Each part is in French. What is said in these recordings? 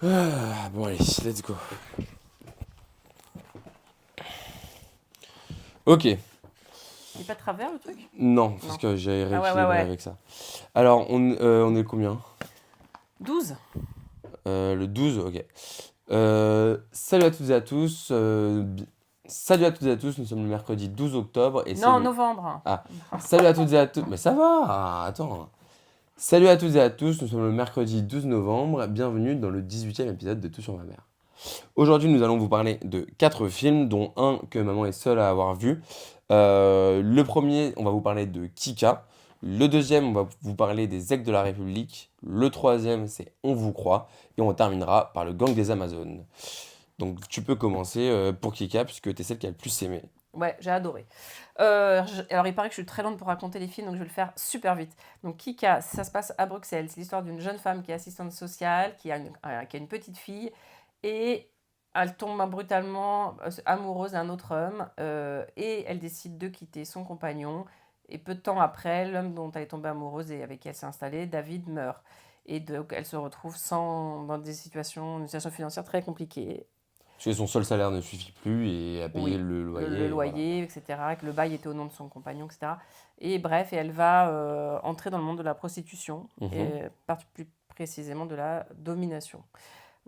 Bon allez, let's go. Ok, Il est pas de travers le truc? non, parce Non. que j'ai Ah ouais, ouais, rééquilibré ouais. avec ça. Alors, on est combien? 12. Le 12, ok. Salut à toutes et à tous. Salut à toutes et à tous, nous sommes le mercredi 12 octobre et c'est Non, le... novembre. Ah, salut à toutes et à tous. Mais ça va, attends. Salut à toutes et à tous, nous sommes le mercredi 12 novembre. Bienvenue dans le 18e épisode de Tout sur ma mère. Aujourd'hui, nous allons vous parler de 4 films, dont un que maman est seule à avoir vu. Le premier, on va vous parler de Kika. Le deuxième, on va vous parler des Aigles de la République. Le troisième, c'est On vous croit. Et on terminera par le Gang des Amazones. Donc tu peux commencer pour Kika, puisque tu es celle qui a le plus aimé. Ouais, j'ai adoré. Alors, il paraît que je suis très lente pour raconter les films, donc je vais le faire super vite. Donc, Kika, ça se passe à Bruxelles. C'est l'histoire d'une jeune femme qui est assistante sociale, qui a une petite fille, et elle tombe brutalement amoureuse d'un autre homme, et elle décide de quitter son compagnon. Et peu de temps après, l'homme dont elle est tombée amoureuse et avec qui elle s'est installée, David, meurt. Et donc, elle se retrouve dans une situation financière très compliquée. Parce que son seul salaire ne suffit plus et à payer Oui, le le loyer, et voilà. loyer, etc., que le bail était au nom de son compagnon, etc. Et bref, et elle va entrer dans le monde de la prostitution, Mhm. et plus précisément de la domination.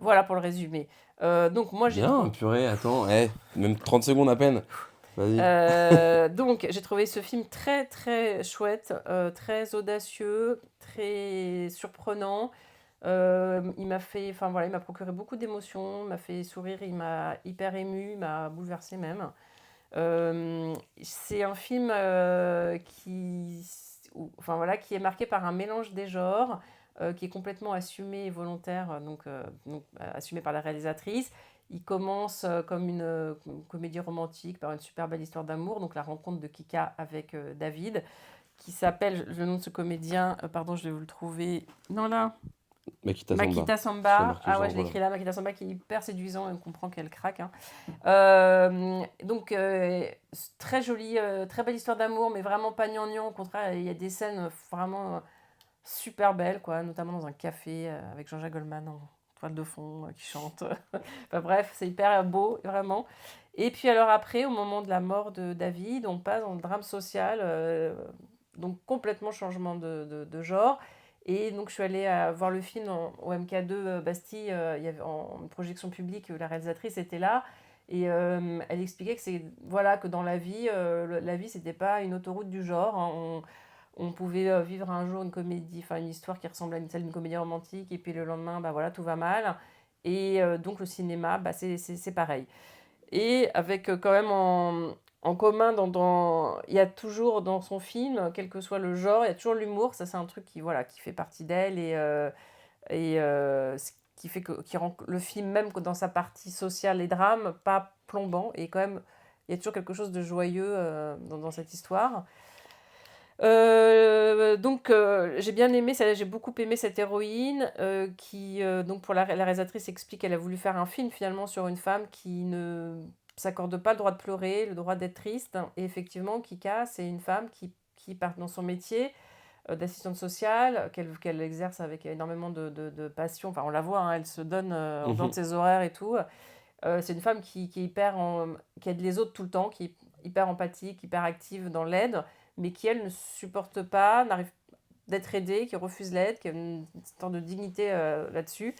Voilà pour le résumé. Donc moi j'ai Bien, trouvé, purée, attends, même 30 secondes à peine. Vas-y. donc j'ai trouvé ce film très très chouette, très audacieux, très surprenant. Il m'a fait, enfin voilà, il m'a procuré beaucoup d'émotions, il m'a fait sourire, il m'a hyper ému, il m'a bouleversé même. C'est un film enfin, voilà, qui est marqué par un mélange des genres, qui est complètement assumé et volontaire, assumé par la réalisatrice. Il commence comme une comédie romantique par une super belle histoire d'amour, donc la rencontre de Kika avec David, qui s'appelle, le nom de ce comédien, pardon, je vais vous le trouver. Non, là, Makita Samba. Makita Je l'ai Samba. marqué Ah ouais, genre, je l'ai voilà. écrit là, Makita Samba, qui est hyper séduisant et on comprend qu'elle craque, hein. Très jolie, très belle histoire d'amour, mais vraiment pas gnangnan. Au contraire, il y a des scènes vraiment super belles, quoi, notamment dans un café avec Jean-Jacques Goldman en toile de fond qui chante. Enfin bref, c'est hyper beau, vraiment. Et puis alors après, au moment de la mort de David, on passe dans le drame social, donc complètement changement de genre. Et donc je suis allée voir le film au MK2 Bastille, il y avait en projection publique, la réalisatrice était là. Et elle expliquait que voilà, que dans la vie, la vie c'était pas une autoroute du genre, hein. On pouvait vivre un jour une comédie, enfin une histoire qui ressemble à celle d'une comédie romantique, et puis le lendemain, bah voilà, tout va mal. Et donc le cinéma, bah, c'est pareil. Et avec quand même en commun, il y a toujours dans son film, quel que soit le genre, il y a toujours l'humour. Ça, c'est un truc voilà, qui fait partie d'elle. Ce qui fait qui rend le film, même dans sa partie sociale et drame, pas plombant. Et quand même, il y a toujours quelque chose de joyeux dans cette histoire. J'ai bien aimé, j'ai beaucoup aimé cette héroïne qui, donc pour la réalisatrice, explique qu'elle a voulu faire un film finalement sur une femme qui ne s'accorde pas le droit de pleurer, le droit d'être triste. Et effectivement, Kika, c'est une femme qui part dans son métier d'assistante sociale, qu'elle exerce avec énormément de passion. Enfin, on la voit, hein, elle se donne en dehors de Mhm. ses horaires et tout. C'est une femme qui est qui aide les autres tout le temps, qui est hyper empathique, hyper active dans l'aide, mais qui, elle, ne supporte pas, n'arrive d'être aidée, qui refuse l'aide, qui a une sorte de dignité là-dessus,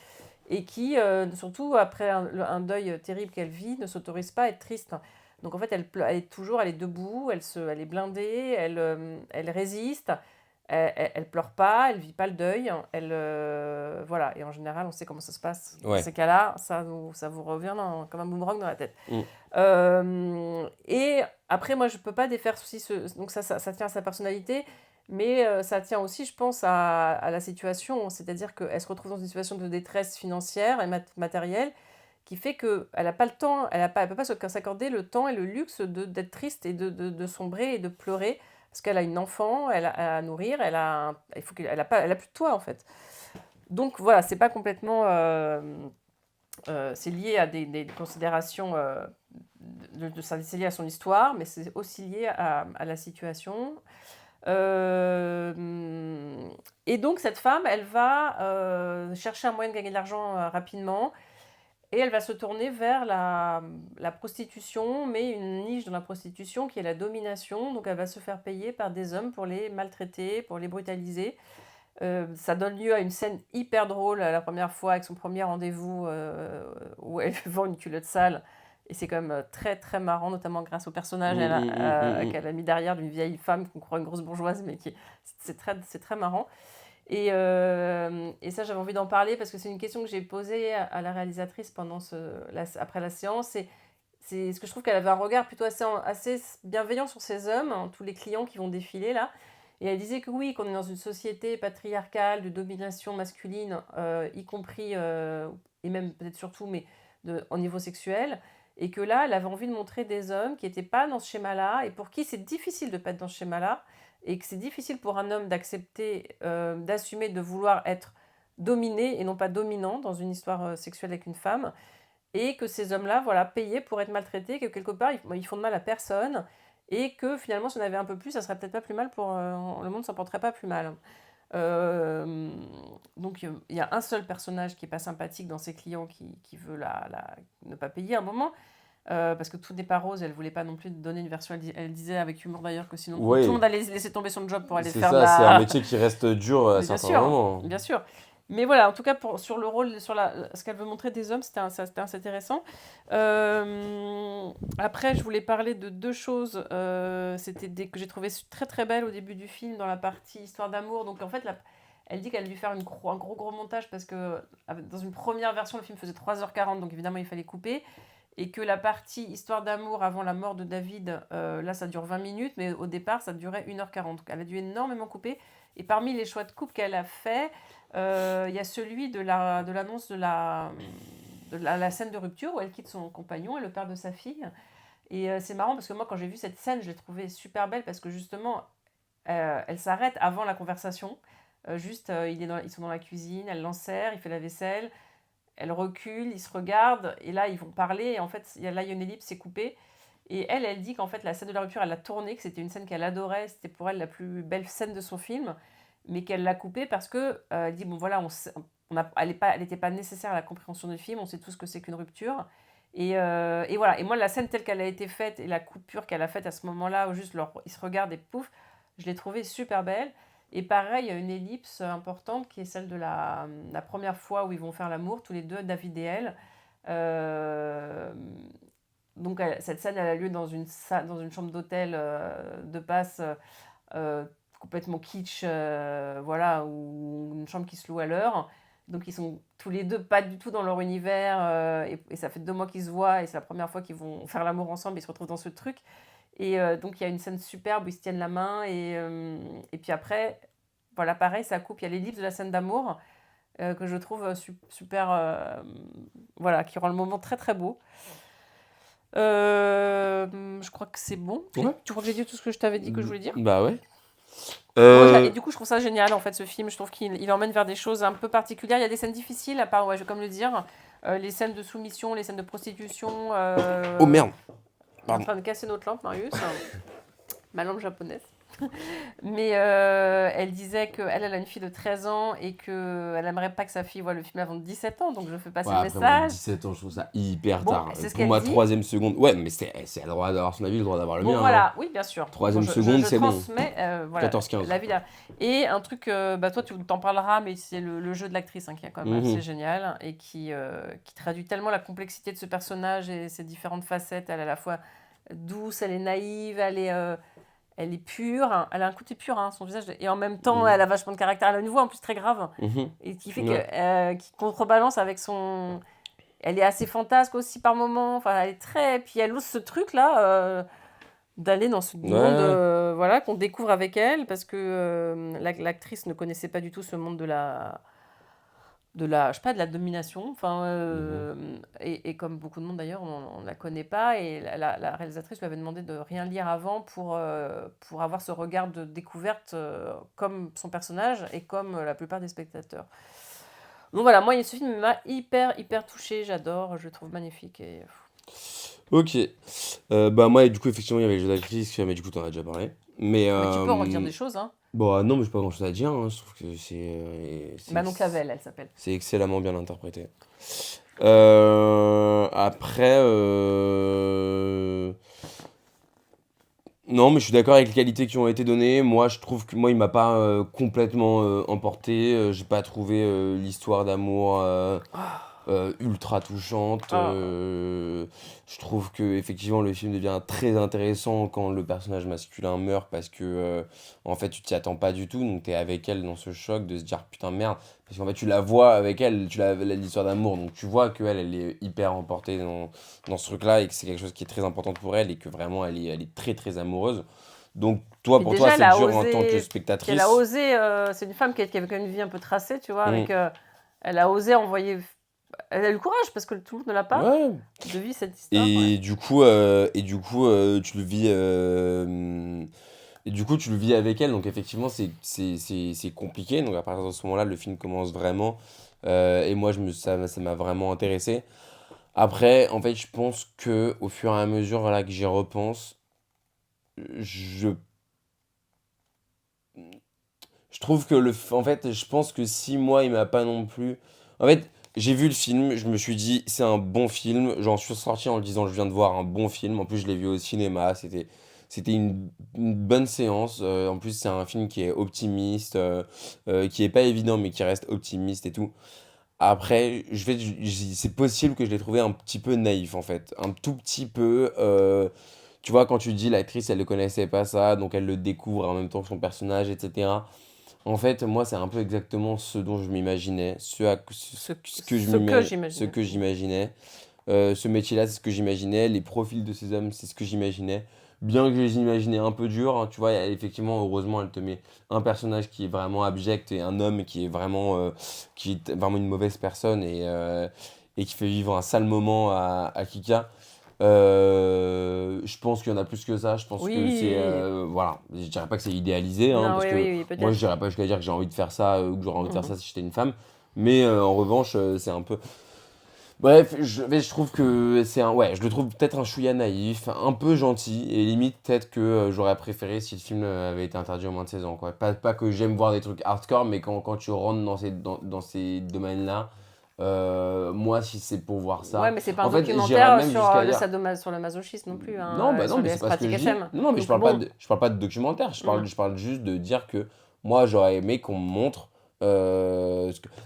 et qui, surtout après un deuil terrible qu'elle vit, ne s'autorise pas à être triste. Donc en fait, elle est debout, elle est blindée, elle résiste, elle pleure pas, elle vit pas le deuil, voilà. Et en général, on sait comment ça se passe dans Ouais. ces cas-là, ça vous revient comme un boomerang dans la tête. Mm. Et après, moi, je peux pas défaire aussi donc ça tient à sa personnalité, mais ça tient aussi, je pense, à la situation. C'est-à-dire qu'elle se retrouve dans une situation de détresse financière et matérielle qui fait qu'elle n'a pas le temps, elle peut pas s'accorder le temps et le luxe d'être triste et de sombrer et de pleurer parce qu'elle a une enfant, elle a à nourrir, il faut elle a plus de toit en fait. Donc voilà, c'est pas complètement, c'est lié à des considérations, c'est lié à son histoire, mais c'est aussi lié à la situation. Et donc cette femme, elle va chercher un moyen de gagner de l'argent rapidement et elle va se tourner vers la prostitution, mais une niche dans la prostitution qui est la domination. Donc elle va se faire payer par des hommes pour les maltraiter, pour les brutaliser. Ça donne lieu à une scène hyper drôle la première fois avec son premier rendez-vous où elle vend une culotte sale. Et c'est quand même très très marrant, notamment grâce au personnage qu'elle a mis derrière d'une vieille femme qu'on croit une grosse bourgeoise, mais c'est très marrant. Et ça, j'avais envie d'en parler parce que c'est une question que j'ai posée à la réalisatrice après la séance. C'est ce que je trouve qu'elle avait un regard plutôt assez bienveillant sur ces hommes, hein, tous les clients qui vont défiler là. Et elle disait que oui, qu'on est dans une société patriarcale de domination masculine, y compris, et même peut-être surtout, mais au niveau sexuel. Et que là, elle avait envie de montrer des hommes qui n'étaient pas dans ce schéma-là et pour qui c'est difficile de ne pas être dans ce schéma-là. Et que c'est difficile pour un homme d'accepter, d'assumer, de vouloir être dominé et non pas dominant dans une histoire sexuelle avec une femme. Et que ces hommes-là, voilà, payaient pour être maltraités, que quelque part, ils font de mal à personne. Et que finalement, si on avait un peu plus, ça serait peut-être pas plus mal le monde s'en porterait pas plus mal. Euh, donc il y a un seul personnage qui est pas sympathique dans ses clients qui veut ne pas payer un moment. Parce que tout n'est pas rose, elle voulait pas non plus donner une version. Elle disait avec humour d'ailleurs que sinon tout le Oui, monde allait laisser tomber son job pour aller c'est faire de ça, c'est un la. métier qui reste dur à Mais bien certains sûr, moments. bien sûr. Mais voilà, en tout cas, sur le rôle, ce qu'elle veut montrer des hommes, c'était assez intéressant. Après, je voulais parler de deux choses. Que j'ai trouvé très très belles au début du film, dans la partie histoire d'amour. Donc en fait, elle dit qu'elle a dû faire un gros montage parce que dans une première version, le film faisait 3h40, donc évidemment, il fallait couper. Et que la partie histoire d'amour avant la mort de David, là, ça dure 20 minutes, mais au départ, ça durait 1h40. Donc elle a dû énormément couper. Et parmi les choix de coupe qu'elle a fait, il y a celui de l'annonce de la scène de rupture où elle quitte son compagnon et le père de sa fille. Et c'est marrant parce que moi, quand j'ai vu cette scène, je l'ai trouvée super belle parce que justement, elle s'arrête avant la conversation. Ils sont dans la cuisine, elle l'enserre, il fait la vaisselle, elle recule, ils se regardent et là, ils vont parler. Et en fait, il y a une ellipse, c'est coupé. Et elle dit qu'en fait, la scène de la rupture, elle l'a tournée, que c'était une scène qu'elle adorait, c'était pour elle la plus belle scène de son film, mais qu'elle l'a coupée parce que elle dit bon voilà, elle n'était pas nécessaire à la compréhension du film, on sait tout ce que c'est qu'une rupture. Et voilà. Et moi, la scène telle qu'elle a été faite et la coupure qu'elle a faite à ce moment-là, où juste ils se regardent et pouf, je l'ai trouvée super belle. Et pareil, il y a une ellipse importante qui est celle de la première fois où ils vont faire l'amour, tous les deux, David et elle. Euh, donc cette scène, elle a lieu dans une chambre d'hôtel de passe complètement kitsch, voilà, ou une chambre qui se loue à l'heure. Donc ils sont tous les deux pas du tout dans leur univers et ça fait 2 mois qu'ils se voient et c'est la première fois qu'ils vont faire l'amour ensemble, ils se retrouvent dans ce truc. Et donc il y a une scène superbe où ils se tiennent la main et puis après, voilà, pareil, ça coupe. Il y a l'ellipse de la scène d'amour que je trouve super, voilà, qui rend le moment très très beau. Je crois que c'est bon. Ouais. Tu crois que j'ai dit tout ce que je t'avais dit que je voulais dire? Bah ouais. Et du coup, je trouve ça génial en fait ce film. Je trouve qu'il emmène vers des choses un peu particulières. Il y a des scènes difficiles, à part, ouais, je vais comme le dire, les scènes de soumission, les scènes de prostitution. Oh merde. On est en Pardon. train de casser notre lampe, Marius. Ma lampe japonaise. Mais elle disait qu'elle a une fille de 13 ans et qu'elle aimerait pas que sa fille voit le film avant de 17 ans. Donc je fais passer Ouais, le après, moi, message. 17 ans, je trouve ça hyper Bon, tard. c'est ce Pour qu'elle ma dit. troisième seconde. Ouais, mais c'est le droit d'avoir son avis, le droit d'avoir le Bon, mien. voilà, Hein. oui, bien sûr. Troisième Bon, seconde, je c'est bon. transmets, voilà, 14-15. la vie là. Et un truc, bah, toi, tu t'en parleras, mais c'est le jeu de l'actrice hein, qui est quand même assez génial et qui traduit tellement la complexité de ce personnage et ses différentes facettes. Elle est à la fois douce, elle est naïve, elle est pure, hein. Elle a un côté pur, hein, son visage, et en même temps, elle a vachement de caractère. Elle a une voix en plus très grave, et qui fait qui contrebalance avec son. Elle est assez fantasque aussi par moments. Enfin, elle est très. Puis elle ose ce truc-là d'aller dans ce monde, voilà, qu'on découvre avec elle, parce que l'actrice ne connaissait pas du tout ce monde je sais pas, de la domination. Enfin, et comme beaucoup de monde d'ailleurs, on ne la connaît pas. Et la réalisatrice lui avait demandé de rien lire avant pour avoir ce regard de découverte comme son personnage et comme la plupart des spectateurs. Donc voilà, moi, ce film m'a hyper touchée. J'adore, je le trouve magnifique. Ok. Bah moi, du coup, effectivement, il y avait le jeu d'actrice, mais du coup, t'en as déjà parlé. Mais Mais tu peux en redire des choses, hein. bon, non, mais j'ai pas grand chose à dire, hein. Je trouve que Manon Cavell, elle s'appelle. c'est excellemment bien interprété. Après, non, mais je suis d'accord avec les qualités qui ont été données. Moi, je trouve que moi, il m'a pas complètement emporté. J'ai pas trouvé l'histoire d'amour ultra touchante. Ah. Je trouve que effectivement le film devient très intéressant quand le personnage masculin meurt parce que en fait tu t'y attends pas du tout, donc t'es avec elle dans ce choc de se dire putain merde, parce qu'en fait tu la vois avec elle, l'histoire d'amour, donc tu vois qu'elle elle est hyper emportée dans ce truc là et que c'est quelque chose qui est très important pour elle et que vraiment elle est très très amoureuse. Donc toi Puis pour toi déjà, c'est dur en tant que elle a spectatrice. osé, c'est une femme qui avait quand même une vie un peu tracée, tu vois, Mm. elle a osé envoyer, elle a eu le courage, parce que tout le monde ne l'a pas, Ouais. de vivre cette histoire, ouais. Tu le vis. Et du coup, tu le vis avec elle, donc effectivement, c'est compliqué. Donc à partir de ce moment-là, le film commence vraiment. Et moi, ça m'a vraiment intéressé. Après, en fait, je pense que au fur et à mesure là, que j'y repense, je, je trouve que en fait, je pense que si moi, il m'a pas non plus. En fait, j'ai vu le film, je me suis dit, c'est un bon film. J'en suis sorti en le disant, je viens de voir un bon film. En plus, je l'ai vu au cinéma. C'était une bonne séance. En plus, c'est un film qui est optimiste, qui est pas évident, mais qui reste optimiste et tout. Après, c'est possible que je l'ai trouvé un petit peu naïf, en fait. Un tout petit peu. Tu vois, quand tu dis l'actrice, elle ne connaissait pas ça, donc elle le découvre en même temps que son personnage, etc. En fait, moi, c'est un peu exactement ce dont je m'imaginais, ce J'imaginais. que j'imaginais. Ce métier-là, c'est ce que j'imaginais. Les profils de ces hommes, c'est ce que j'imaginais. Bien que je les imaginais un peu durs, hein, tu vois, effectivement, heureusement, elle te met un personnage qui est vraiment abject et un homme qui est vraiment une mauvaise personne et qui fait vivre un sale moment à Kika. Je pense qu'il y en a plus que ça. Je pense que c'est. Oui, Voilà. Je dirais pas que c'est idéalisé, hein, non, parce oui, que oui, moi, je peut-être. dirais pas jusqu'à dire que j'ai envie de faire ça ou que j'aurais envie de faire Mhm. ça si j'étais une femme. Mais en revanche, c'est un peu. Bref, mais je trouve que c'est un. Ouais, je le trouve peut-être un chouïa naïf, un peu gentil, et limite, peut-être que j'aurais préféré si le film avait été interdit au moins de 16 ans, quoi. Pas que j'aime voir des trucs hardcore, mais quand tu rentres dans ces domaines-là, moi, si c'est pour voir Ouais, ça. mais c'est pas un En fait, j'irais documentaire même sur jusqu'à dire. sur le masochisme non plus, Non, hein, bah non, sur mais les c'est pas ce que pratiques je dis. SM. Non, mais Donc bon, je parle pas de documentaire. mm. Je parle juste de dire que moi, j'aurais aimé qu'on me montre.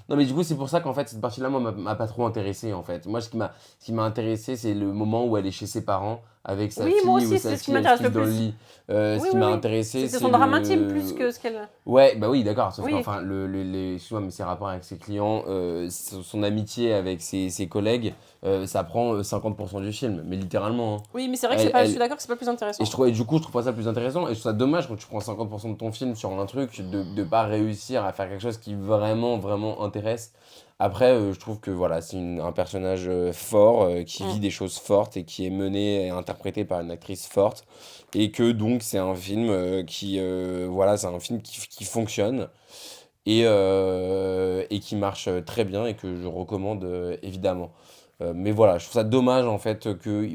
Non, mais du coup, c'est pour ça qu'en fait, cette partie-là, moi, m'a pas trop intéressé, en fait. Moi, ce qui m'a intéressé, c'est le moment où elle est chez ses parents avec sa Oui, moi fille, où aussi, sa c'est ce qui fille, elle se m'intéresse pisse le dans le plus. lit. Ce Oui, qui oui, m'a oui. intéressé, C'était c'est son drame intime plus le. que ce qu'elle. Ouais, bah oui, d'accord. Sauf Oui, qu'enfin, excuse-moi, mais ses rapports avec ses clients, son amitié avec ses collègues, ça prend 50% du film, mais littéralement, hein. oui, mais c'est vrai que c'est Elle, pas, je suis elle, d'accord que c'est pas le plus intéressant. et du coup, je trouve pas ça plus intéressant. Et je trouve ça dommage quand tu prends 50% de ton film sur un truc, de pas réussir à faire quelque chose qui vraiment, vraiment intéresse. Après, je trouve que voilà, c'est un personnage fort, qui Mm. vit des choses fortes et qui est mené et interprété par une actrice forte. Et que donc, c'est un film voilà, c'est un film qui fonctionne et qui marche très bien et que je recommande évidemment. Mais voilà, je trouve ça dommage en fait que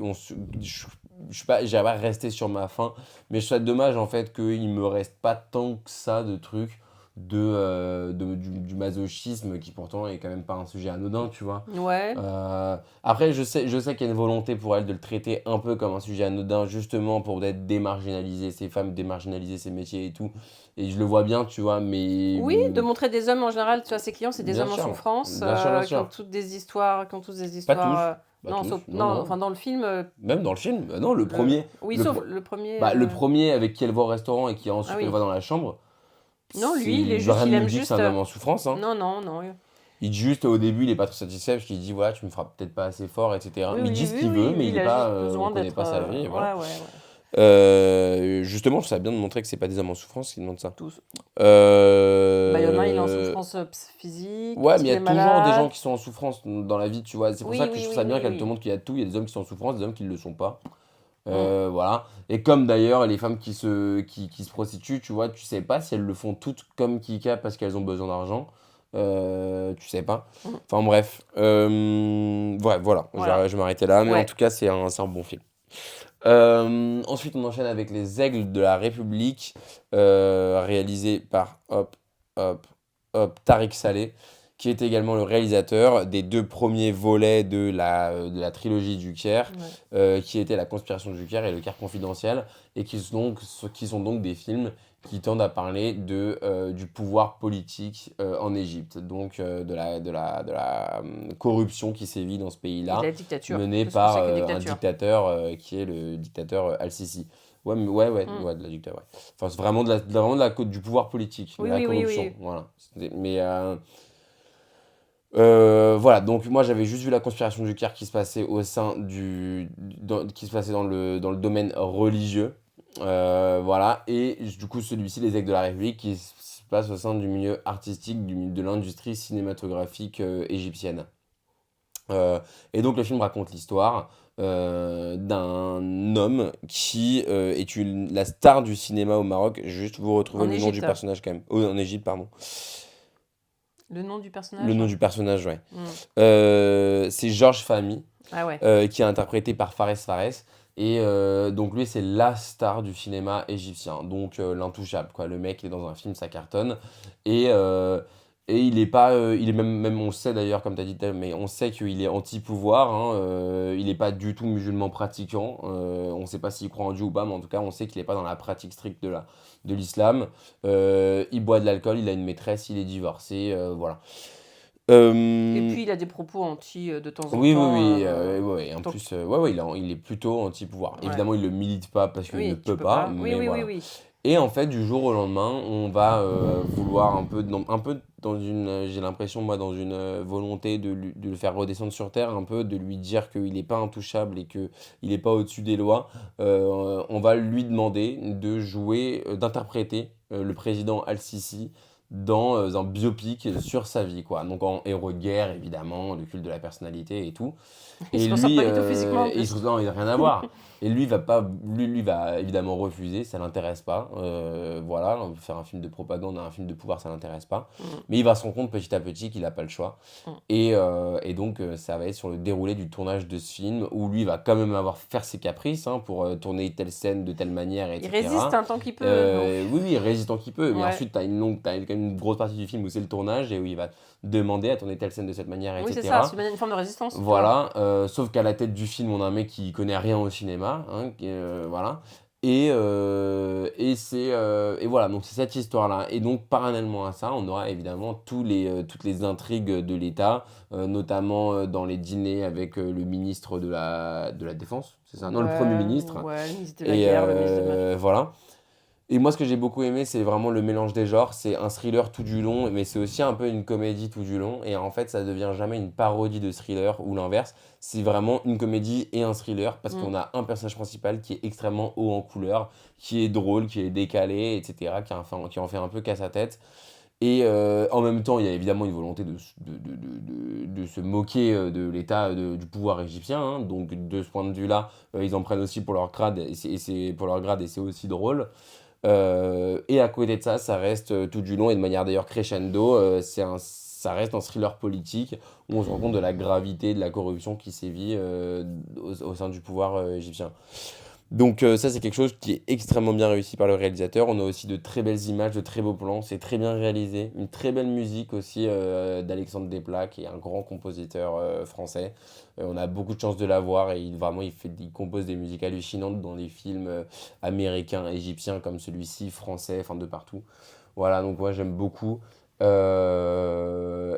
je suis pas, j'irais pas rester sur ma faim, mais je trouve ça dommage en fait qu'il me reste pas tant que ça de trucs du masochisme qui pourtant est quand même pas un sujet anodin, tu vois. Ouais. Après, je sais qu'il y a une volonté pour elle de le traiter un peu comme un sujet anodin, justement pour peut-être démarginaliser ces femmes, démarginaliser ces métiers et tout. Et je le vois bien, tu vois, mais Oui, de montrer des hommes en général, tu vois, ses clients, c'est des bien hommes en sûr, souffrance, bien sûr, bien qui ont sûr. toutes des histoires, qui ont tous des Pas histoires. tous, pas Non, tous, non, non, non. enfin, dans le film, Même dans le film, bah non, oui, le, sauf pro- le premier. le premier avec qui elle va au restaurant et qui Ah ensuite elle oui. va dans la chambre, Non, c'est, lui, il est il juste, rien il ne nous aime dit que c'est juste. un homme en souffrance, hein. Non, non, non. Oui, Il dit juste au début, il est pas trop satisfait parce qu'il dit voilà, tu me frappes peut-être pas assez fort, etc. oui, Mais il dit oui, ce oui, qu'il veut, oui, mais lui, il il est a pas, juste on besoin connaît d'être. pas sa vie, et voilà. Ouais, ouais, ouais. Justement, ça bien de montrer que c'est pas des hommes en souffrance qui demandent ça. Tous. Bah, il y en a, il est en Euh, souffrance physique, Ouais, parce mais il y qu'il a est toujours des gens malade. qui sont en souffrance dans la vie, tu vois. C'est pour ça Oui, que je oui, trouve oui, ça bien oui, qu'elle te oui. montre qu'il y a tout. Il y a des hommes qui sont en souffrance, des hommes qui ne le sont pas. Mm. Voilà. Et comme d'ailleurs, les femmes qui se prostituent, tu vois, tu sais pas si elles le font toutes comme Kika parce qu'elles ont besoin d'argent. Tu sais pas. Mm. Enfin bref. Ouais, voilà. Voilà. Je vais m'arrêter là. Mais en Ouais. tout cas, c'est un bon film. Ensuite, on enchaîne avec Les Aigles de la République, réalisé par Tariq Saleh, qui est également le réalisateur des deux premiers volets de la trilogie du Caire, Ouais. qui étaient La Conspiration du Caire et Le Caire confidentiel, et qui sont donc des films qui tendent à parler du pouvoir politique en Égypte, donc de la corruption qui sévit dans ce Et de pays-là la dictature, mené de ce que par c'est qu'une un dictature. dictateur qui est le dictateur Al-Sisi. Ouais, Mm. ouais, de la dictature, ouais. Enfin, c'est vraiment, du pouvoir politique, de Oui, la oui, oui, corruption, oui. voilà. Mais voilà, donc moi j'avais juste vu la conspiration du Caire qui se passait au sein qui se passait dans le domaine religieux. Voilà, et du coup celui-ci, Les Aigles de la République, qui se passe au sein du milieu artistique, de l'industrie cinématographique égyptienne. Euh, et donc le film raconte l'histoire d'un homme qui est la star du cinéma au Maroc. Juste vous retrouvez En le nom du Égypte. personnage quand même. Oh, en Égypte, pardon. Le nom du Le personnage? nom du personnage, ouais. Mm. C'est Georges Fahmy, Ah ouais. qui est interprété par Fares Fares. Et donc lui, c'est la star du cinéma égyptien. Donc l'intouchable, quoi. Le mec, il est dans un film, ça cartonne. Et, euh, et il est pas... il est même, on sait d'ailleurs, comme tu as dit, mais on sait qu'il est anti-pouvoir. Hein, il n'est pas du tout musulman pratiquant. On ne sait pas s'il croit en Dieu ou pas, mais en tout cas, on sait qu'il n'est pas dans la pratique stricte de l'islam. Il boit de l'alcool, il a une maîtresse, il est divorcé. Voilà. Et Euh, puis il a des propos anti de temps en oui, oui, temps. oui, ouais, ouais. En Donc, plus, ouais, ouais, il est plutôt anti-pouvoir. ouais. Évidemment, il le milite pas parce qu'il ne Oui, tu peut peux pas, pas. Oui, mais oui, oui, voilà. oui. Et en fait, du jour au lendemain, on va vouloir un peu dans une, j'ai l'impression, moi, dans une volonté de le faire redescendre sur terre, un peu, de lui dire qu'il n'est pas intouchable et qu'il n'est pas au-dessus des lois. On va lui demander de jouer, d'interpréter le président Al-Sisi dans un biopic sur sa vie, quoi. Donc en héros de guerre, évidemment, le culte de la personnalité et tout. Il Et se ressemble lui, pas du tout physiquement en plus. non, il n'a rien à voir. Et lui, va pas, lui va évidemment refuser, ça l'intéresse pas. Voilà, faire un film de propagande, un film de pouvoir, ça l'intéresse pas. Mm, Mais il va se rendre compte petit à petit qu'il n'a pas le choix. mm. Et donc, ça va être sur le déroulé du tournage de ce film, où lui va quand même faire ses caprices hein, pour tourner telle scène de telle manière, Il résiste etc. un temps qu'il peut. Donc, Oui, oui, résistant qu'il peut. Mais ouais. ensuite, t'as quand même une grosse partie du film où c'est le tournage et où il va demander à tourner telle scène de cette manière, Oui, c'est ça. etc. C'est une forme de résistance, tu vois. Voilà, sauf qu'à la tête du film, on a un mec qui connaît rien au cinéma, hein, voilà. Et voilà, donc c'est cette histoire-là. Et donc, parallèlement à ça, on aura évidemment toutes les intrigues de l'État, notamment dans les dîners avec le ministre de la Défense, c'est ça? Non, le Premier Ouais, ministre. ouais, le ministre de la Et guerre, le ministre de machin. voilà. Et moi, ce que j'ai beaucoup aimé, c'est vraiment le mélange des genres. C'est un thriller tout du long, mais c'est aussi un peu une comédie tout du long. Et en fait, ça devient jamais une parodie de thriller ou l'inverse. C'est vraiment une comédie et un thriller parce Mm. qu'on a un personnage principal qui est extrêmement haut en couleur, qui est drôle, qui est décalé, etc., qui en fait un peu qu'à sa tête. Et en même temps, il y a évidemment une volonté de se moquer de l'État, du pouvoir égyptien. Hein. Donc, de ce point de vue-là, ils en prennent aussi pour leur grade, pour leur grade, et c'est aussi drôle. Et à côté de ça, ça reste tout du long et de manière d'ailleurs crescendo, ça reste un thriller politique où on se rend compte de la gravité de la corruption qui sévit au sein du pouvoir égyptien. Donc ça, c'est quelque chose qui est extrêmement bien réussi par le réalisateur. On a aussi de très belles images, de très beaux plans, c'est très bien réalisé. Une très belle musique aussi d'Alexandre Desplat, qui est un grand compositeur français. On a beaucoup de chance de l'avoir et vraiment, il compose des musiques hallucinantes dans des films américains, égyptiens comme celui-ci, français, enfin de partout. Voilà, donc moi j'aime beaucoup.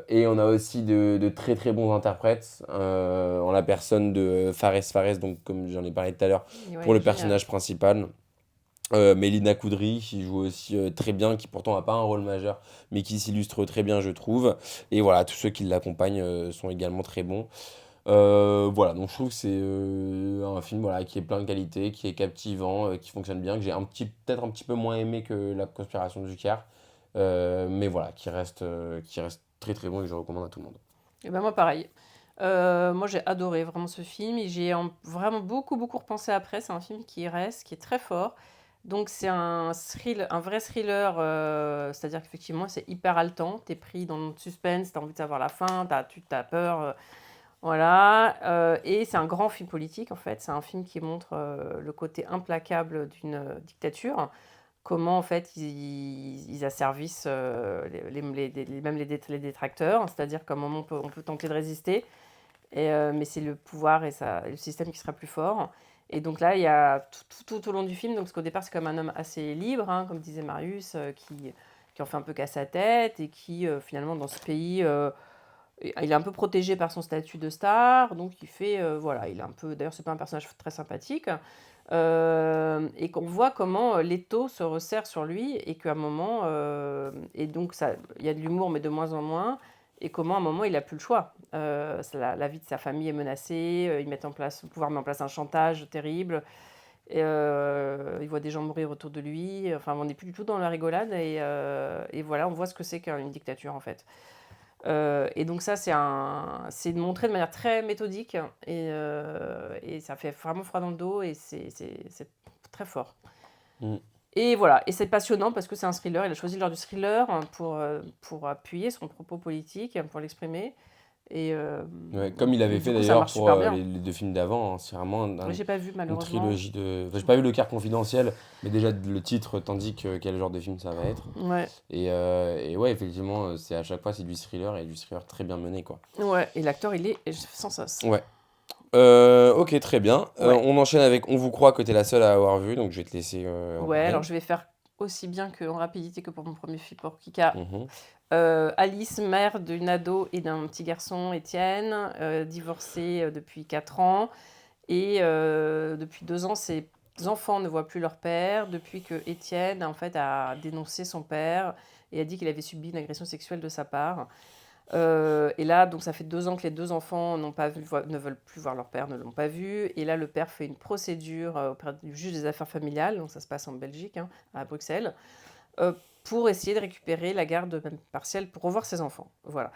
Et on a aussi de très très bons interprètes en la personne de Fares Fares, donc comme j'en ai parlé tout à l'heure, Et ouais, pour il est le génial. personnage principal. Mélina Koudry qui joue aussi très bien, qui pourtant n'a pas un rôle majeur, mais qui s'illustre très bien, je trouve. Et voilà, tous ceux qui l'accompagnent sont également très bons. Voilà, donc je trouve que c'est un film voilà, qui est plein de qualités, qui est captivant, qui fonctionne bien, que j'ai peut-être un petit peu moins aimé que La Conspiration du Caire, mais voilà, qui reste très très bon et que je recommande à tout le monde. Et ben moi, pareil. Moi, j'ai adoré vraiment ce film et vraiment beaucoup, beaucoup repensé après. C'est un film qui reste, qui est très fort. Donc, c'est un vrai thriller, c'est-à-dire qu'effectivement, c'est hyper haletant. T'es pris dans le suspense, t'as envie de savoir la fin, tu as peur. Voilà, et c'est un grand film politique, en fait. C'est un film qui montre, le côté implacable d'une, dictature. Comment, en fait, ils asservissent, même les détracteurs. C'est-à-dire qu'à un moment, on peut tenter de résister, mais c'est le pouvoir et le système qui sera plus fort. Et donc là, il y a tout au long du film, donc, parce qu'au départ, c'est comme un homme assez libre, hein, comme disait Marius, qui en fait un peu qu'à sa tête et qui, finalement, dans ce pays, il est un peu protégé par son statut de star, donc il fait, voilà, il est un peu, d'ailleurs, c'est pas un personnage très sympathique, et qu'on voit comment l'étau se resserre sur lui et qu'à un moment, et donc ça, il y a de l'humour, mais de moins en moins, et comment à un moment il a plus le choix. La vie de sa famille est menacée, le pouvoir met en place un chantage terrible, et il voit des gens mourir autour de lui. Enfin, on n'est plus du tout dans la rigolade, et voilà, on voit ce que c'est qu'une dictature en fait. Et donc ça, c'est montré de manière très méthodique et ça fait vraiment froid dans le dos et c'est très fort. Mm. Et voilà, et c'est passionnant parce que c'est un thriller. Il a choisi le genre du thriller pour appuyer son propos politique, pour l'exprimer. Et, Ouais, comme il avait et du fait coup, ça d'ailleurs marche pour super bien. les deux films d'avant, hein. C'est vraiment Mais j'ai pas vu une malheureusement. trilogie de. Enfin, j'ai pas vu Le Quart Confidentiel, mais déjà le titre t'indique quel genre de film ça va être. Ouais, Et ouais, effectivement, c'est à chaque fois c'est du thriller et du thriller très bien mené, quoi. ouais. Et l'acteur, il est sans sauce. Ouais. Ok, très bien. Ouais. On enchaîne avec On vous croit que t'es la seule à avoir vu, donc je vais te laisser en Ouais, alors parler. je vais faire aussi bien que en rapidité que pour mon premier film pour Kika. Mhm. Alice, mère d'une ado et d'un petit garçon, Étienne, divorcée depuis 4 ans. Et depuis 2 ans, ses enfants ne voient plus leur père depuis que Étienne, en fait, a dénoncé son père et a dit qu'il avait subi une agression sexuelle de sa part. Et là, donc ça fait 2 ans que les 2 enfants ne veulent plus voir leur père, ne l'ont pas vu. Et là, le père fait une procédure auprès du juge des affaires familiales, donc ça se passe en Belgique, hein, à Bruxelles, euh, pour essayer de récupérer la garde même partielle pour revoir ses enfants. Voilà.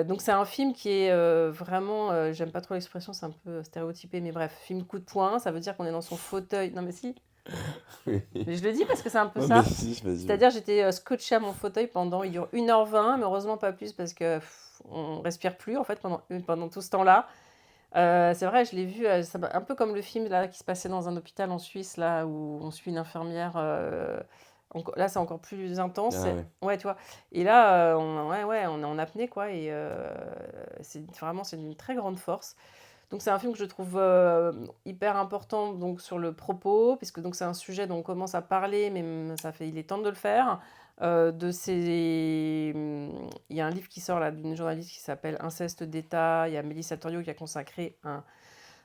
Donc c'est un film qui est vraiment, j'aime pas trop l'expression, c'est un peu stéréotypé, mais bref, film coup de poing, ça veut dire qu'on est dans son fauteuil. Non mais si, mais je le dis parce que c'est un peu Ouais, mais ça. si, vas-y. C'est-à-dire j'étais scotchée à mon fauteuil pendant, il dure 1h20, mais heureusement pas plus parce que on respire plus en fait pendant tout ce temps-là. C'est vrai, je l'ai vu, un peu comme le film là, qui se passait dans un hôpital en Suisse, là, où on suit une infirmière. Là, c'est encore plus intense. Ah ouais. Ouais, tu vois. Et là, ouais, on est en apnée, quoi. Et c'est une très grande force. Donc, c'est un film que je trouve hyper important donc, sur le propos, puisque donc, c'est un sujet dont on commence à parler, mais il est temps de le faire. Il y a un livre qui sort là d'une journaliste qui s'appelle Inceste d'État. Il y a Mélissa Torio qui a consacré un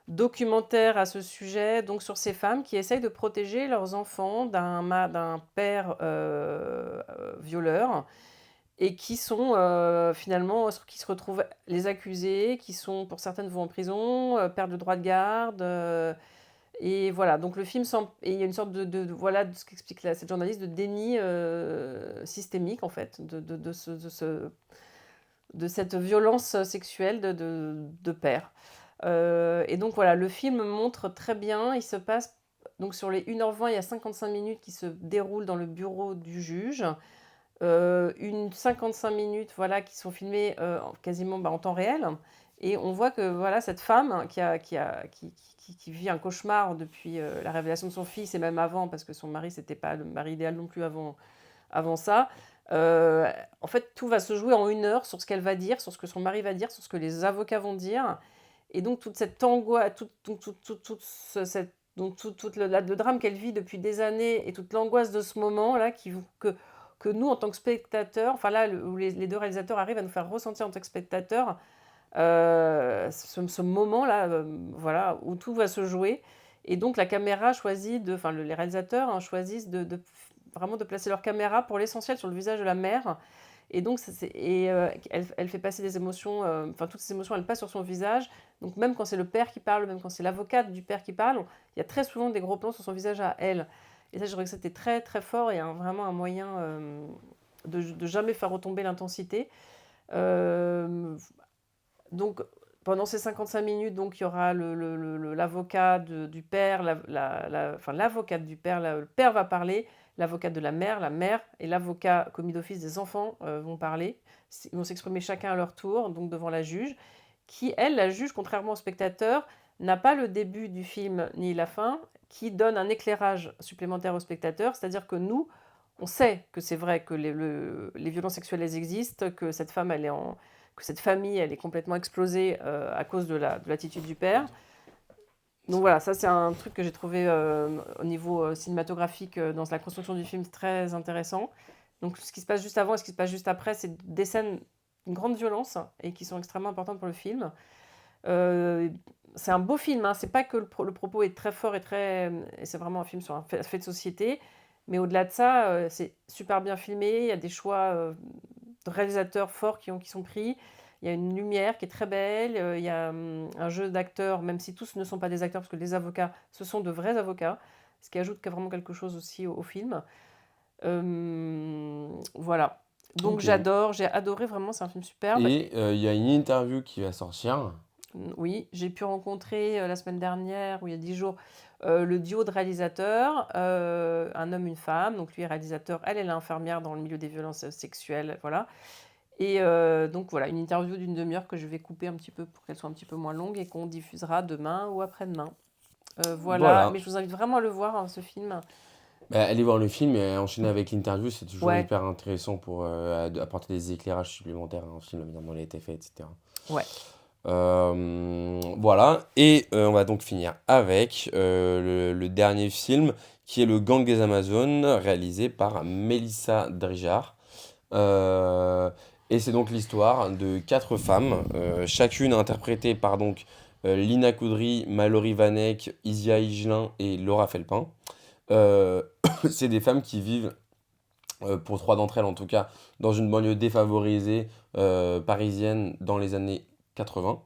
documentaire à ce sujet, donc sur ces femmes qui essayent de protéger leurs enfants d'un père violeur et qui sont finalement, qui se retrouvent les accusés, qui sont pour certaines vont en prison, perdent le droit de garde. Et voilà, donc le film et il y a une sorte voilà, de ce qu'explique cette journaliste, de déni systémique en fait, de cette violence sexuelle de père. Et donc voilà, le film montre très bien, il se passe, donc sur les 1h20, il y a 55 minutes qui se déroulent dans le bureau du juge, une 55 minutes voilà, qui sont filmées quasiment en temps réel. Et on voit que voilà, cette femme qui vit un cauchemar depuis la révélation de son fils, et même avant, parce que son mari, c'était pas le mari idéal non plus avant ça. En fait, tout va se jouer en 1 heure sur ce qu'elle va dire, sur ce que son mari va dire, sur ce que les avocats vont dire. Et donc, toute cette angoisse, le drame qu'elle vit depuis des années et toute l'angoisse de ce moment-là que nous, en tant que spectateurs, enfin là, où les deux réalisateurs arrivent à nous faire ressentir en tant que spectateurs, ce moment-là, voilà, où tout va se jouer. Et donc, la caméra choisit enfin, les réalisateurs hein, choisissent vraiment de placer leur caméra pour l'essentiel sur le visage de la mère. Et donc, elle fait passer des émotions, enfin, toutes ces émotions, elles passent sur son visage. Donc, même quand c'est le père qui parle, même quand c'est l'avocate du père qui parle, il y a très souvent des gros plans sur son visage à elle. Et ça, je trouvais que c'était très, très fort et vraiment un moyen de jamais faire retomber l'intensité. Euh, donc, pendant ces 55 minutes, donc, il y aura l'avocat du père, enfin, l'avocate du père, le père va parler, l'avocate de la mère et l'avocat commis d'office des enfants vont parler. Ils vont s'exprimer chacun à leur tour, donc devant la juge. qui, elle, la juge, contrairement au spectateur, n'a pas le début du film ni la fin, qui donne un éclairage supplémentaire au spectateur, c'est-à-dire que nous, on sait que c'est vrai que les violences sexuelles elles existent, que cette femme, que cette famille, elle est complètement explosée à cause de l'attitude du père. Donc voilà, ça c'est un truc que j'ai trouvé au niveau cinématographique dans la construction du film très intéressant. Donc ce qui se passe juste avant et ce qui se passe juste après, c'est des scènes d'une grande violence et qui sont extrêmement importantes pour le film. Euh, c'est un beau film, hein. C'est pas que le propos est très fort et c'est vraiment un film sur un fait de société, mais au-delà de ça, c'est super bien filmé. Il y a des choix de réalisateurs forts qui sont pris. Il y a une lumière qui est très belle. Il y a un jeu d'acteurs, même si tous ne sont pas des acteurs, parce que les avocats, ce sont de vrais avocats, ce qui ajoute vraiment quelque chose aussi au film. Voilà. Donc Ok. j'ai adoré vraiment, c'est un film superbe. Et il y a une interview qui va sortir. Oui, j'ai pu rencontrer la semaine dernière, ou il y a 10 jours, le duo de réalisateurs, un homme, une femme. Donc lui est réalisateur, elle est infirmière dans le milieu des violences sexuelles, voilà. Et donc voilà, une interview d'une demi-heure que je vais couper un petit peu pour qu'elle soit un petit peu moins longue et qu'on diffusera demain ou après-demain. Voilà, Voilà. mais je vous invite vraiment à le voir, hein, ce film. Bah, allez voir le film et enchaîner avec l'interview, c'est toujours Ouais, hyper intéressant pour apporter des éclairages supplémentaires à un film, la manière dont il a été fait, etc. ouais. Voilà, et on va donc finir avec le dernier film qui est Le Gang des Amazones, réalisé par Mélissa Drijard. Euh, et c'est donc l'histoire de quatre femmes, chacune interprétée par donc Lina Coudry, Mallory Vanek, Isia Higelin et Laura Felpin. Euh, c'est des femmes qui vivent, pour trois d'entre elles en tout cas, dans une banlieue défavorisée parisienne dans les années 80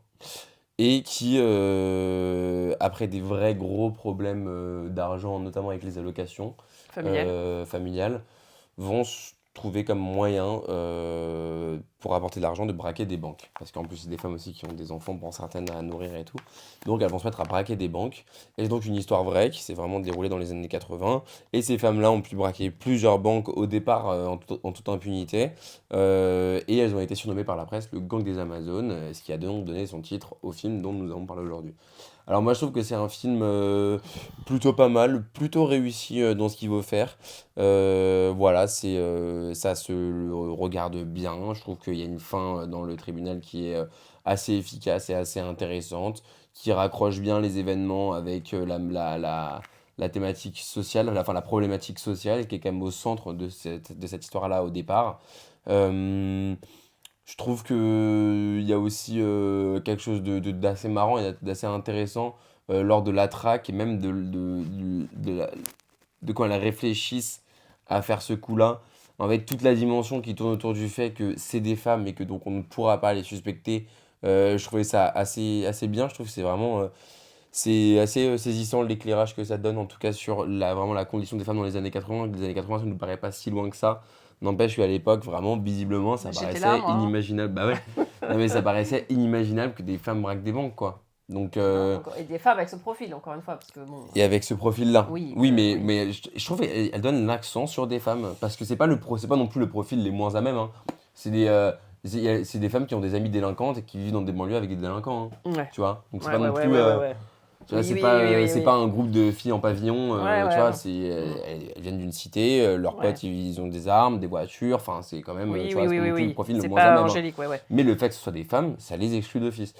et qui, après des vrais gros problèmes d'argent, notamment avec les allocations Familial. familiales, vont se trouver comme moyen, pour apporter de l'argent, de braquer des banques. Parce qu'en plus, c'est des femmes aussi qui ont des enfants, pour certaines, à nourrir et tout. Donc elles vont se mettre à braquer des banques. Et c'est donc une histoire vraie qui s'est vraiment déroulée dans les années 80. Et ces femmes-là ont pu braquer plusieurs banques au départ, en toute impunité. Et elles ont été surnommées par la presse le gang des Amazones, ce qui a donc donné son titre au film dont nous allons parler aujourd'hui. Alors moi je trouve que c'est un film plutôt pas mal, plutôt réussi dans ce qu'il veut faire. Voilà, ça se regarde bien. Je trouve qu'il y a une fin dans le tribunal qui est assez efficace et assez intéressante, qui raccroche bien les événements avec la thématique sociale, enfin la problématique sociale qui est quand même au centre de cette histoire-là au départ. Euh, je trouve que il y a aussi quelque chose d'assez marrant et d'assez intéressant lors de la traque et même de quand elles réfléchissent à faire ce coup-là, avec toute la dimension qui tourne autour du fait que c'est des femmes et que donc on ne pourra pas les suspecter. Je trouvais ça assez bien. Je trouve que c'est assez saisissant l'éclairage que ça donne, en tout cas sur vraiment la condition des femmes dans les années 80. Les années 80, ça ne nous paraît pas si loin que ça. N'empêche qu'à l'époque, vraiment, visiblement, ça J'étais là, paraissait moi, hein. inimaginable. Bah ouais, non, mais ça paraissait inimaginable que des femmes braquent des banques, quoi. Donc, Et des femmes avec ce profil, encore une fois, parce que bon, et avec ce profil-là. oui, Oui, oui. mais je trouve qu'elle donne l'accent sur des femmes. Parce que c'est pas non plus le profil les moins à même, hein. C'est des, c'est des femmes qui ont des amies délinquantes et qui vivent dans des banlieues avec des délinquants, hein. Ouais, Tu vois? Donc c'est ouais, pas ouais, non ouais, plus. ouais, ouais, ouais. Tu vois, Oui, oui, oui, oui, c'est oui. pas un groupe de filles en pavillon, Ouais, tu ouais, vois, ouais. Mm. elles viennent d'une cité, leurs Ouais. potes ils ont des armes, des voitures, enfin c'est quand même, Oui, tu oui, vois, c'est oui, pas oui, non plus le oui. profil le C'est moins à pas même, hein. angélique, ouais, ouais. Mais le fait que ce soit des femmes, ça les exclut d'office.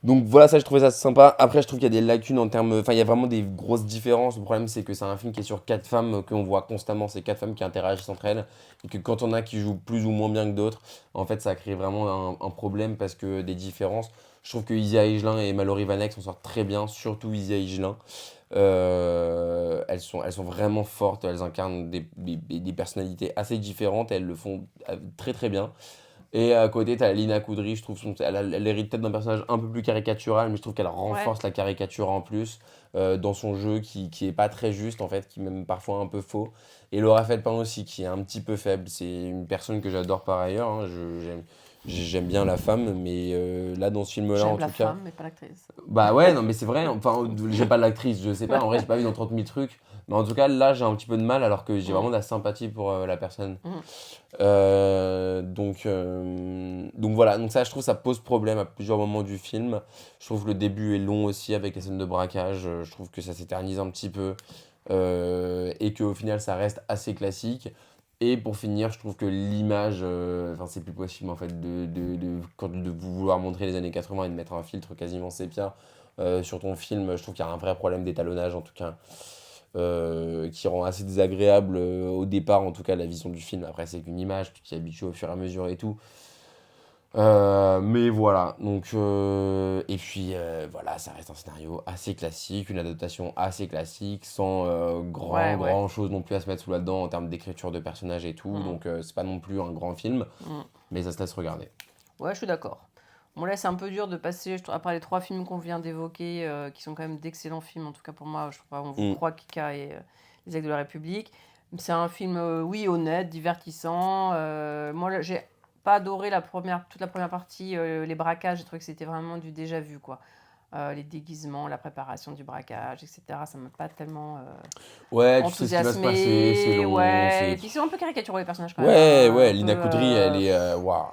Donc voilà, ça je trouvais ça sympa. Après, je trouve qu'il y a des lacunes en termes. Enfin, il y a vraiment des grosses différences. Le problème, c'est que c'est un film qui est sur quatre femmes, qu'on voit constamment, ces quatre femmes qui interagissent entre elles. Et que quand on a qui jouent plus ou moins bien que d'autres, en fait, ça crée vraiment un problème parce que des différences. Je trouve que Isia Higelin et Mallory Vanek s'en sortent très bien, surtout Isia Higelin. Elles sont vraiment fortes, elles incarnent des personnalités assez différentes, elles le font très très bien. Et à côté, t'as Lina Coudry, je trouve, elle hérite peut-être d'un personnage un peu plus caricatural, mais je trouve qu'elle Ouais. renforce la caricature en plus dans son jeu qui est pas très juste en fait, qui est même parfois un peu faux. Et Laura Felpin aussi, qui est un petit peu faible. C'est une personne que j'adore par ailleurs, hein. J'aime bien la femme, mais là, dans ce film-là, en J'aime la tout cas. femme, mais pas l'actrice. Bah ouais, non, mais c'est vrai. Enfin, j'aime pas l'actrice, je sais pas. En vrai, j'ai pas vu dans 30 000 trucs. Mais en tout cas, là, j'ai un petit peu de mal, alors que j'ai vraiment de la sympathie pour la personne. Mm. Donc voilà, donc ça je trouve ça pose problème à plusieurs moments du film. Je trouve que le début est long aussi avec les scènes de braquage, je trouve que ça s'éternise un petit peu et qu'au final ça reste assez classique. Et pour finir, je trouve que l'image, enfin c'est plus possible en fait de vouloir montrer les années 80 et de mettre un filtre quasiment sépia sur ton film. Je trouve qu'il y a un vrai problème d'étalonnage en tout cas qui rend assez désagréable au départ, en tout cas, la vision du film. Après, c'est qu'une image, tu t'y habitues au fur et à mesure et tout. Mais voilà, donc et puis voilà, ça reste un scénario assez classique, une adaptation assez classique, sans Ouais, ouais. grand chose non plus à se mettre sous la dent en termes d'écriture de personnages et tout, Mm. donc c'est pas non plus un grand film, Mm. mais ça se laisse regarder. Ouais, je suis d'accord. Bon, là, c'est un peu dur de passer, je trouve, après les 3 films qu'on vient d'évoquer, qui sont quand même d'excellents films, en tout cas pour moi, je trouve pas, On vous Mm. croit, Kika et Les Aigles de la République. C'est un film, oui, honnête, divertissant. Moi, là, j'ai pas adoré toute la première partie, les braquages, j'ai trouvé que c'était vraiment du déjà vu, quoi. Les déguisements, la préparation du braquage, etc. Ça m'a pas tellement Ouais, tu sais ce qui va se passer, c'est enthousiasmé. long, Ouais, c'est... et puis c'est un peu caricaturé les personnages quand même, Ouais, hein, ouais, un peu. Lina Koudry, elle est... waouh.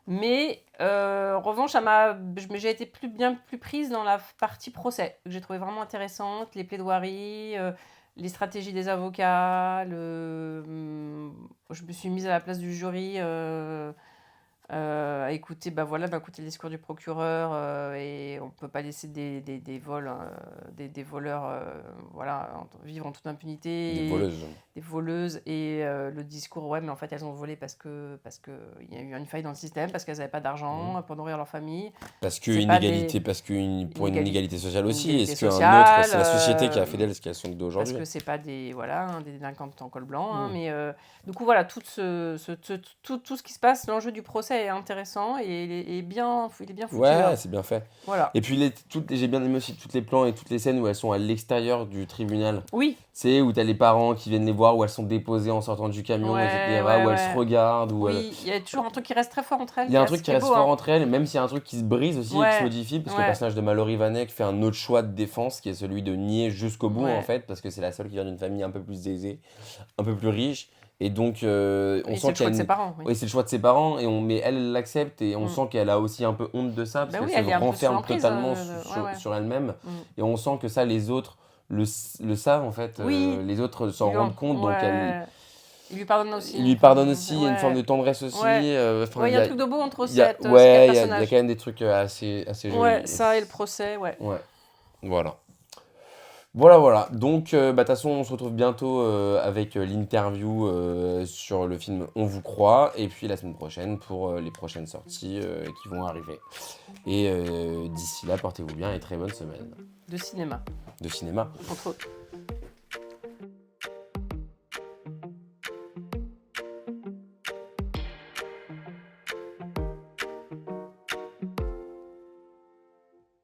Mais en revanche, j'ai été bien plus prise dans la partie procès, que j'ai trouvé vraiment intéressante, les plaidoiries, les stratégies des avocats, je me suis mise à la place du jury, à écouter, écouter le discours du procureur, et on peut pas laisser des vols, des voleurs, vivre en toute Des impunité, voleuses. des voleuses, et le discours, ouais, mais en fait elles ont volé parce que il y a eu une faille dans le système, parce qu'elles n'avaient pas d'argent pour nourrir leur famille. Parce que C'est pas des inégalité, pour une inégalité sociale aussi. inégalités Est-ce qu'un autre, sociales, c'est la société qui a fait d'elles ce qu'elles sont parce d'aujourd'hui. que c'est pas des délinquantes en col blanc, hein, Mm. mais du coup voilà, tout ce qui se passe, l'enjeu du procès est intéressant et il est bien foutu, Ouais, hein. c'est bien fait. Voilà. Et puis j'ai bien aimé aussi toutes les plans et toutes les scènes où elles sont à l'extérieur du tribunal. Oui, C'est où t'as les parents qui viennent les voir, où elles sont déposées en sortant du camion, ouais, etc. ouais, Où elles se ouais. regardent, Oui, il y a toujours un truc qui reste très fort entre elles, Il y a un qui truc est qui assez reste beau, fort hein. entre elles, même s'il y a un truc qui se brise aussi et qui se Ouais, modifie, parce que le ouais. personnage de Mallory Vanek fait un autre choix de défense qui est celui de nier jusqu'au bout en Ouais. fait, parce que c'est la seule qui vient d'une famille un peu plus aisée, un peu plus riche, et donc on Et sent c'est le qu'il y choix a de ses une... parents, oui. Oui, c'est le choix de ses parents, mais elle l'accepte et on Mm. sent qu'elle a aussi un peu honte de ça, parce Ben qu'elle oui, se elle est un peu sous renferme l'emprise, totalement ouais, ouais. sur elle-même, Mm. et on sent que ça les autres le savent en fait, Oui, les autres s'en rendent compte, donc ouais. Il lui pardonne aussi. il lui pardonne aussi, il y a une forme Ouais, de tendresse aussi, ouais. enfin Ouais, il il y y a un a... truc de beau entre Il y a, ces ouais, quatre il y a personnages. quand même des trucs assez jolis. Ouais, ça et le procès, ouais. Ouais, voilà. Voilà. Donc, de toute façon, on se retrouve bientôt avec l'interview sur le film On vous croit. Et puis la semaine prochaine pour les prochaines sorties qui vont arriver. Et d'ici là, portez-vous bien et très bonne semaine De cinéma, de cinéma. entre autres.